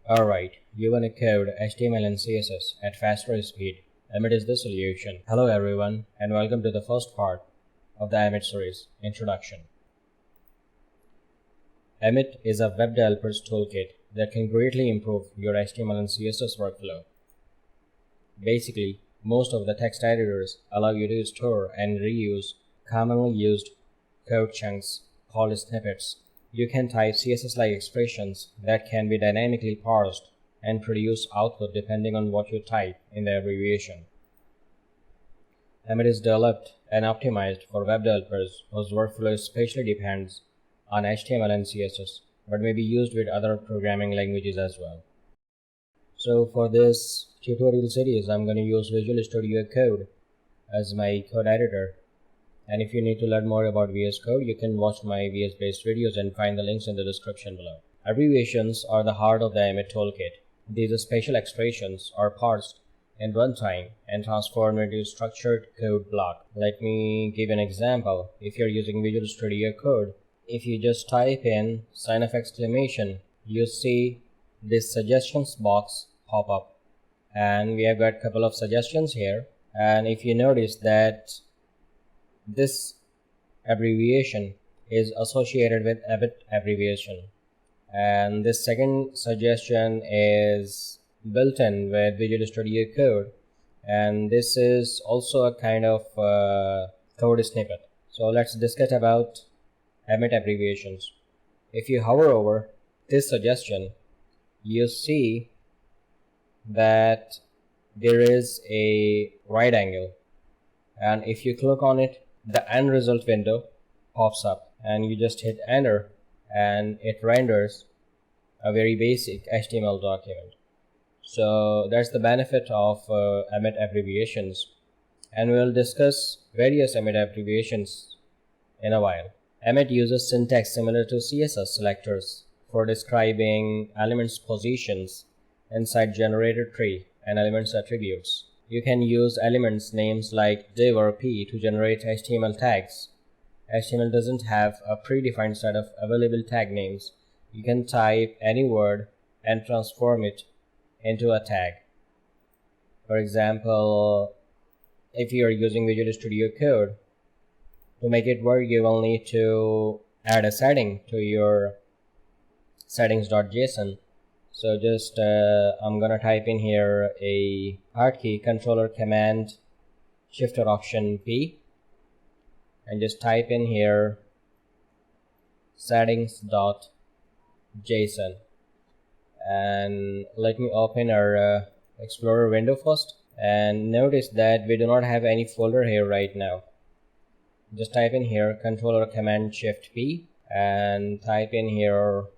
Alright, you want to code HTML and CSS at faster speed. Emmet is the solution. Hello everyone and welcome to the first part of the Emmet series, Introduction. Emmet is a web developer's toolkit that can greatly improve your HTML and CSS workflow. Basically, most of the text editors allow you to store and reuse commonly used code chunks called snippets. You can type CSS-like expressions that can be dynamically parsed and produce output depending on what you type in the abbreviation. Emmet is developed and optimized for web developers whose workflow especially depends on HTML and CSS, but may be used with other programming languages as well. So for this tutorial series, I'm going to use Visual Studio Code as my code editor. And if you need to learn more about VS Code, you can watch my VS based videos and find the links in the description below. Abbreviations are the heart of the Emmet toolkit. These special expressions are parsed in runtime and transformed into structured code block. Let me give an example. If you're using Visual Studio Code, if you just type in sign of exclamation, you see this suggestions box pop up. And we have got a couple of suggestions here. And if you notice that this abbreviation is associated with Emmet abbreviation, and this second suggestion is built in with Visual Studio Code, and this is also a kind of code snippet. So let's discuss about Emmet abbreviations. If you hover over this suggestion, you see that there is a right angle, and if you click on it, the end result window pops up and you just hit enter and it renders a very basic HTML document. So that's the benefit of Emmet abbreviations, and we'll discuss various Emmet abbreviations in a while. Emmet uses syntax similar to CSS selectors for describing elements' positions inside generated tree and elements attributes. You can use elements names like div or p to generate HTML tags. HTML doesn't have a predefined set of available tag names. You can type any word and transform it into a tag. For example, if you are using Visual Studio Code, to make it work, you will need to add a setting to your settings.json. So just I'm gonna type in here a hotkey controller command shift or option P, and just type in here settings.json, and let me open our Explorer window first, and notice that we do not have any folder here right now. Just type in here controller command shift P and type in here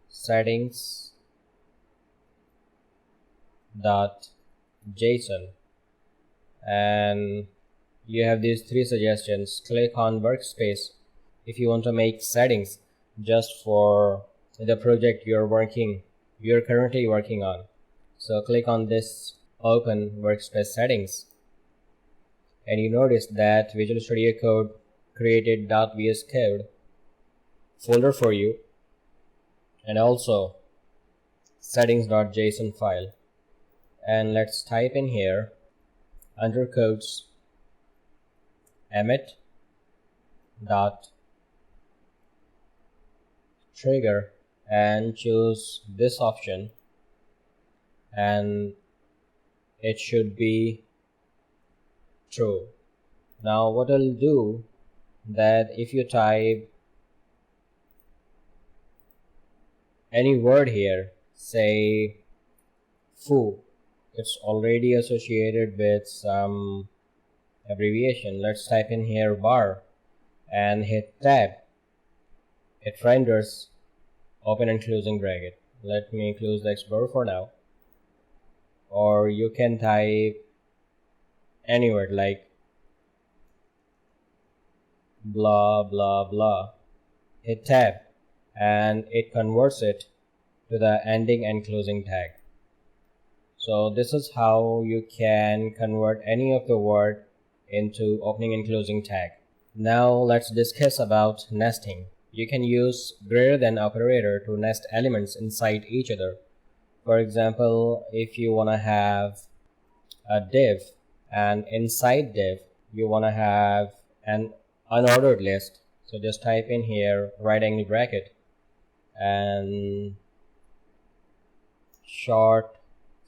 settings.json, and you have these three suggestions. Click on workspace if you want to make settings just for the project you're currently working on. So click on this open workspace settings, and you notice that Visual Studio Code created .vscode folder for you, and also settings.json file. And let's type in here under quotes Emmet.trigger and choose this option, and it should be true. Now what I'll do, that if you type any word here, say foo, it's already associated with some abbreviation. Let's type in here bar and hit tab. It renders open and closing bracket. Let me close the Explorer for now. Or you can type any word like blah blah blah, hit tab, and it converts it to the ending and closing tag. So this is how you can convert any of the word into opening and closing tag. Now let's discuss about nesting. you can use greater than operator to nest elements inside each other. For example, if you want to have a div, and inside div you want to have an unordered list, so just type in here right angle bracket and short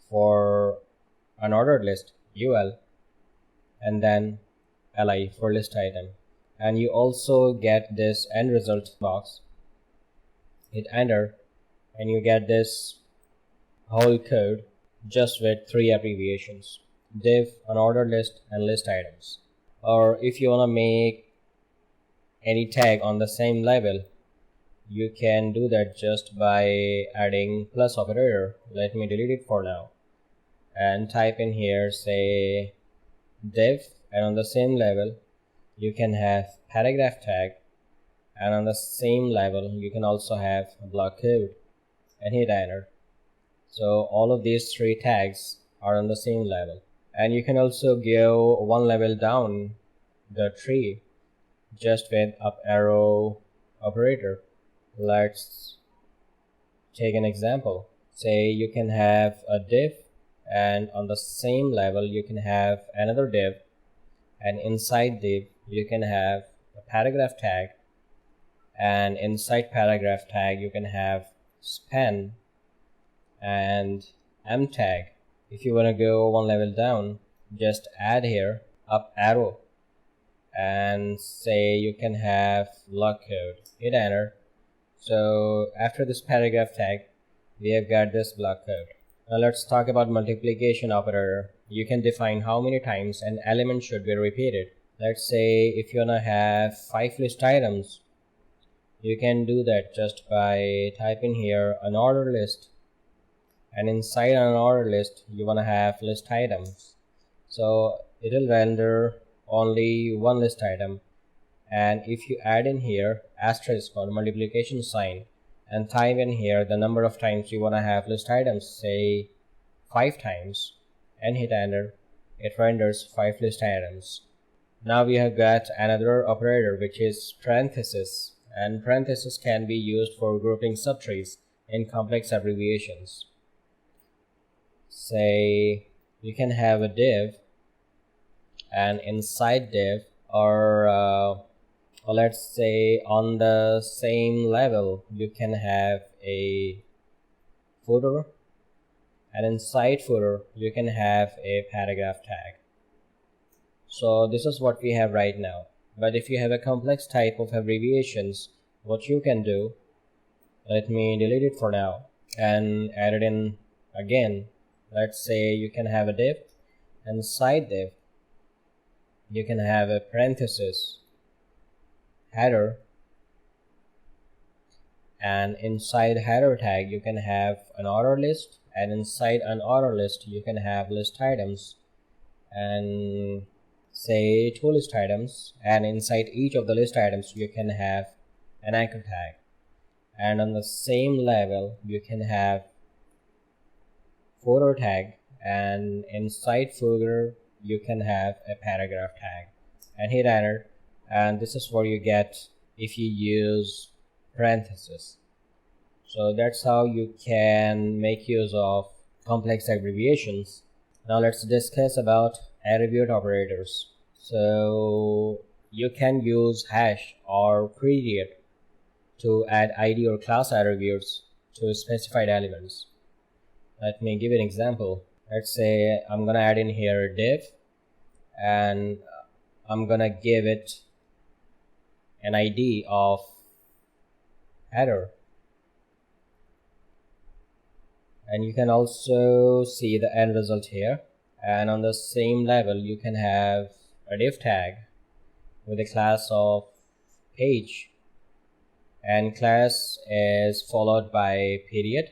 for unordered list ul, and then li for list item, and you also get this end result box. Hit enter and you get this whole code just with 3 abbreviations: div, unordered list, and list items. Or if you want to make any tag on the same level, you can do that just by adding plus operator. Let me delete it for now and type in here say div, and on the same level you can have paragraph tag, and on the same level you can also have a block code, and hit enter. So all of these 3 tags are on the same level, and you can also go one level down the tree just with up arrow operator. Let's take an example. Say you can have a div, and on the same level you can have another div, and inside div you can have a paragraph tag, and inside paragraph tag you can have span and m tag. If you want to go one level down, just add here up arrow and say you can have block code. Hit enter. So after this paragraph tag we have got this block code. Now let's talk about multiplication operator. You can define how many times an element should be repeated. Let's say if you want to have 5 list items, you can do that just by typing here unordered list, and inside an unordered list you want to have list items. So it will render only one list item, and if you add in here asterisk or multiplication sign and type in here the number of times you want to have list items, say 5 times, and hit enter, it renders 5 list items. Now we have got another operator, which is parenthesis, and parenthesis can be used for grouping subtrees in complex abbreviations. Say you can have a div, and inside div, or let's say on the same level you can have a footer, and inside footer you can have a paragraph tag. So this is what we have right now. But if you have a complex type of abbreviations, what you can do, let me delete it for now and add it in again. Let's say you can have a div, and inside div you can have a parenthesis header, and inside header tag you can have an order list, and inside an order list you can have list items, and say 2 list items, and inside each of the list items you can have an anchor tag, and on the same level you can have footer tag, and inside footer you can have a paragraph tag, and hit enter. And this is what you get if you use parentheses. So that's how you can make use of complex abbreviations. Now let's discuss about abbreviate operators. So you can use hash or period to add ID or class attributes to specified elements. Let me give an example. Let's say I'm gonna add in here a div, and I'm gonna give it an ID of header, and you can also see the end result here. And on the same level you can have a div tag with a class of page, and class is followed by period,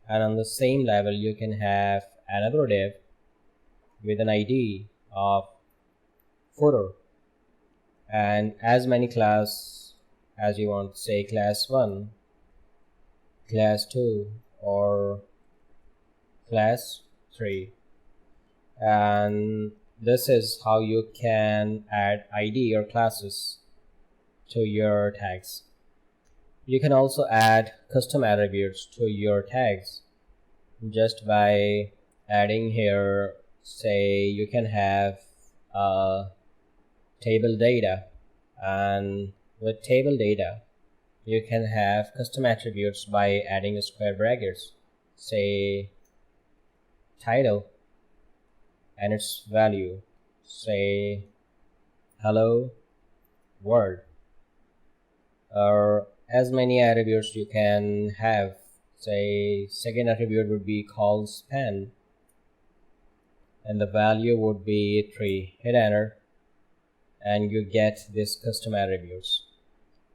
and on the same level you can have another div with an ID of footer, and as many class as you want, say class 1, class 2, or class 3. And this is how you can add ID or classes to your tags. You can also add custom attributes to your tags just by adding here, say you can have table data, and with table data you can have custom attributes by adding square brackets, say title and its value, say hello world, or as many attributes you can have. Say second attribute would be call span and the value would be 3. Hit enter and you get this custom attributes.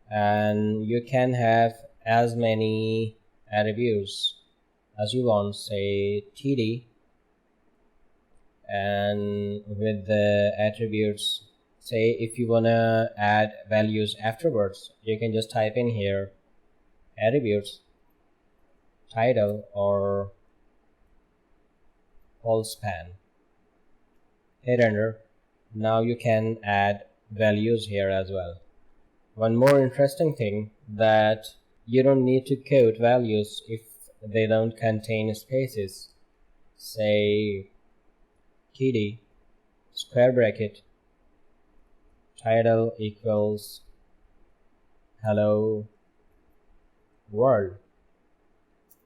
And you can have as many attributes as you want, say td, and with the attributes, say if you wanna add values afterwards, you can just type in here attributes title or whole span, hit enter. Now you can add values here as well. One more interesting thing, that you don't need to code values if they don't contain spaces. Say td square bracket title equals hello world,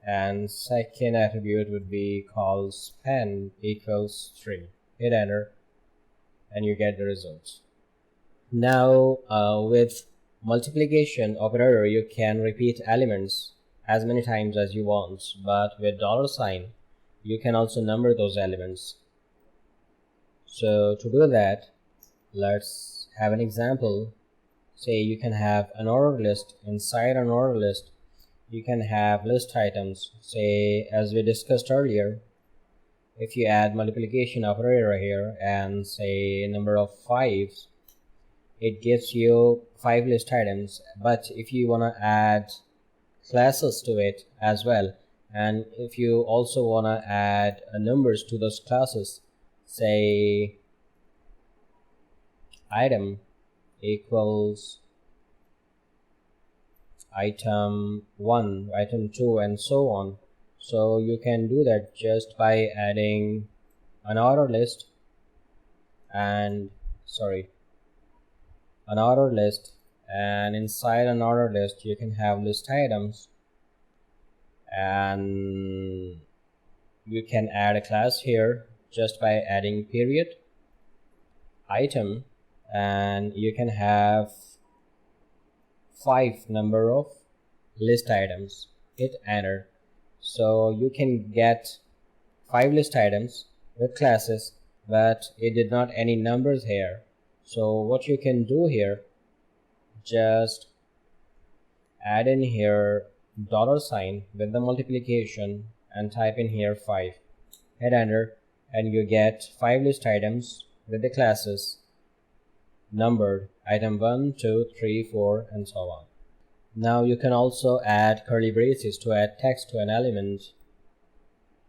and second attribute would be call span equals 3. Hit enter and you get the results. Now with multiplication operator you can repeat elements as many times as you want, but with $sign you can also number those elements. So to do that, let's have an example. Say you can have an order list. Inside an order list you can have list items. Say as we discussed earlier, if you add multiplication operator here and say number of 5s, it gives you 5 list items. But if you want to add classes to it as well, and if you also want to add numbers to those classes, say item equals item 1, item 2, and so on. So you can do that just by adding an order list and inside an order list you can have list items, and you can add a class here just by adding period item, and you can have 5 number of list items. Hit enter. So you can get 5 list items with classes, but it did not any numbers here. So what you can do here, just add in here $sign with the multiplication and type in here 5. Hit enter and you get 5 list items with the classes numbered, item 1, 2, 3, 4, and so on. Now you can also add curly braces to add text to an element.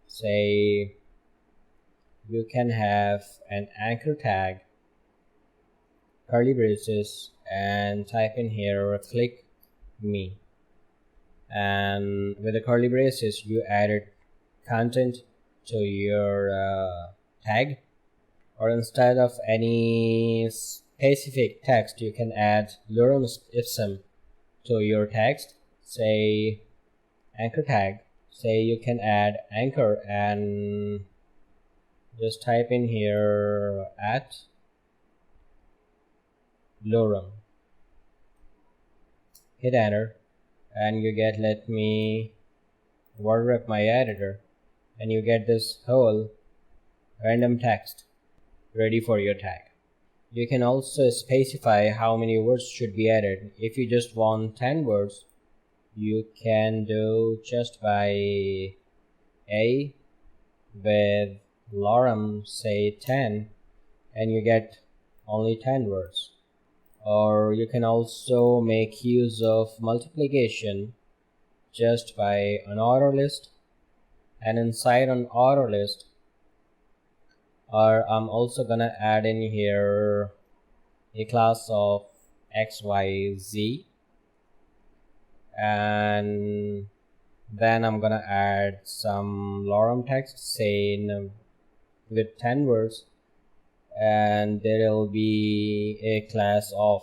Say you can have an anchor tag, curly braces, and type in here click me, and with the curly braces you added content to your tag, or instead of any specific text you can add lorem IPSUM to your text. Say anchor tag, say you can add anchor and just type in here at lorem, hit enter and you get, let me word wrap my editor, and you get this whole random text ready for your tag. You can also specify how many words should be added. If you just want 10 words, you can do just by a with lorem say 10 and you get only 10 words. Or you can also make use of multiplication just by an order list, and inside an order list, or I'm also gonna add in here a class of XYZ, and then I'm gonna add some lorem text, say with 10 words, and there will be a class of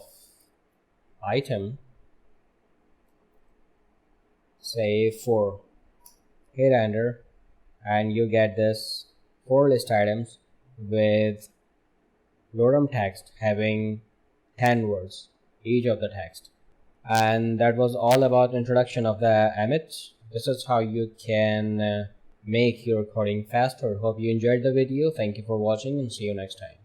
item, say 4. Hit enter, and you get this 4 list items with lorem text having 10 words each of the text. And that was all about introduction of the Emmet. This is how you can make your coding faster. Hope you enjoyed the video. Thank you for watching and see you next time.